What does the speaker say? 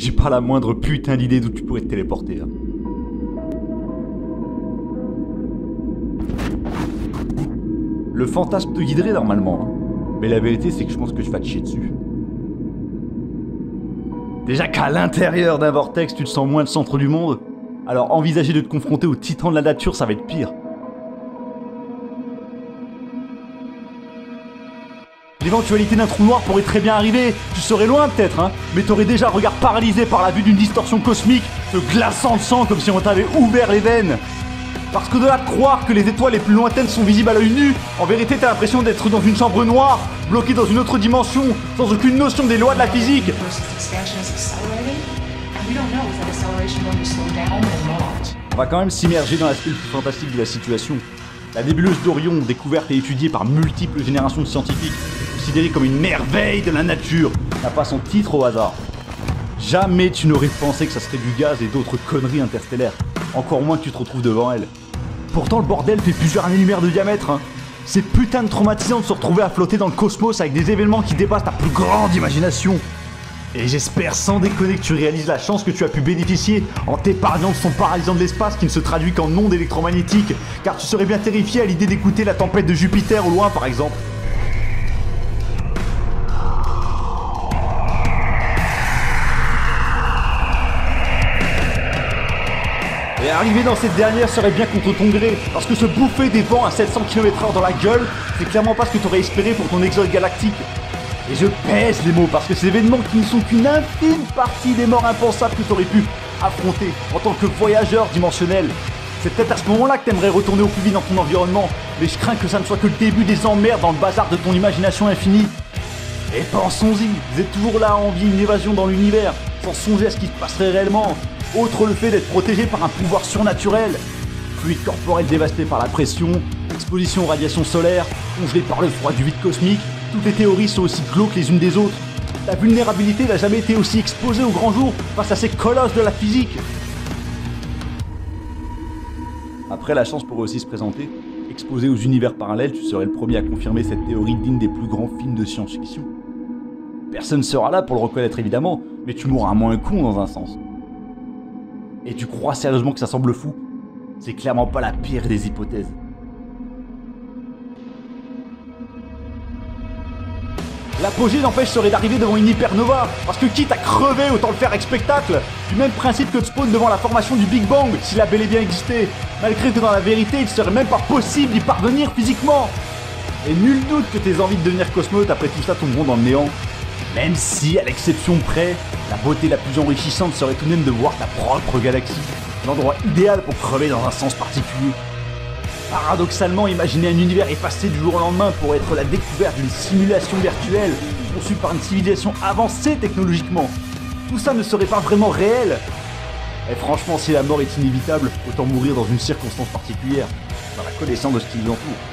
J'ai pas la moindre putain d'idée d'où tu pourrais te téléporter. Hein. Le fantasme te guiderait normalement, hein. Mais la vérité c'est que je pense que je vais te chier dessus. Déjà qu'à l'intérieur d'un vortex tu te sens moins le centre du monde, alors envisager de te confronter au titan de la nature ça va être pire. L'éventualité d'un trou noir pourrait très bien arriver, tu serais loin peut-être, hein, mais t'aurais déjà le regard paralysé par la vue d'une distorsion cosmique, te glaçant le sang comme si on t'avait ouvert les veines. Parce qu'au-delà de croire que les étoiles les plus lointaines sont visibles à l'œil nu, en vérité t'as l'impression d'être dans une chambre noire, bloqué dans une autre dimension, sans aucune notion des lois de la physique. On va quand même s'immerger dans l'aspect le plus fantastique de la situation. La nébuleuse d'Orion, découverte et étudiée par multiples générations de scientifiques, considérée comme une merveille de la nature, n'a pas son titre au hasard. Jamais tu n'aurais pensé que ça serait du gaz et d'autres conneries interstellaires, encore moins que tu te retrouves devant elle. Pourtant le bordel fait plusieurs années-lumière de diamètre, hein. C'est putain de traumatisant de se retrouver à flotter dans le cosmos avec des événements qui dépassent ta plus grande imagination. Et j'espère sans déconner que tu réalises la chance que tu as pu bénéficier en t'épargnant de son paralysant de l'espace qui ne se traduit qu'en ondes électromagnétiques, car tu serais bien terrifié à l'idée d'écouter la tempête de Jupiter au loin par exemple. Et arriver dans cette dernière serait bien contre ton gré, parce que se bouffer des vents à 700 km/h dans la gueule, c'est clairement pas ce que t'aurais espéré pour ton exode galactique. Et je pèse les mots, parce que ces événements qui ne sont qu'une infime partie des morts impensables que t'aurais pu affronter en tant que voyageur dimensionnel. C'est peut-être à ce moment-là que t'aimerais retourner au plus vite dans ton environnement, mais je crains que ça ne soit que le début des emmerdes dans le bazar de ton imagination infinie. Et pensons-y, vous êtes toujours là à envier une évasion dans l'univers, sans songer à ce qui se passerait réellement. Autre le fait d'être protégé par un pouvoir surnaturel. Fluide corporel dévasté par la pression, exposition aux radiations solaires, congelé par le froid du vide cosmique, toutes les théories sont aussi glauques les unes des autres. Ta vulnérabilité n'a jamais été aussi exposée au grand jour face à ces colosses de la physique. Après, la chance pourrait aussi se présenter. Exposé aux univers parallèles, tu serais le premier à confirmer cette théorie digne des plus grands films de science-fiction. Personne ne sera là pour le reconnaître évidemment, mais tu mourras moins con dans un sens. Et tu crois sérieusement que ça semble fou? C'est clairement pas la pire des hypothèses. L'apogée n'empêche serait d'arriver devant une hypernova, parce que quitte à crever, autant le faire avec spectacle. Du même principe que de spawn devant la formation du Big Bang, s'il a bel et bien existé, malgré que dans la vérité il serait même pas possible d'y parvenir physiquement. Et nul doute que tes envies de devenir cosmonaute après tout ça tomberont dans le néant. Même si, à l'exception près, la beauté la plus enrichissante serait tout de même de voir ta propre galaxie, l'endroit idéal pour crever dans un sens particulier. Paradoxalement, imaginer un univers effacé du jour au lendemain pourrait être la découverte d'une simulation virtuelle conçue par une civilisation avancée technologiquement. Tout ça ne serait pas vraiment réel. Et franchement, si la mort est inévitable, autant mourir dans une circonstance particulière, dans la connaissance de ce qui nous entoure.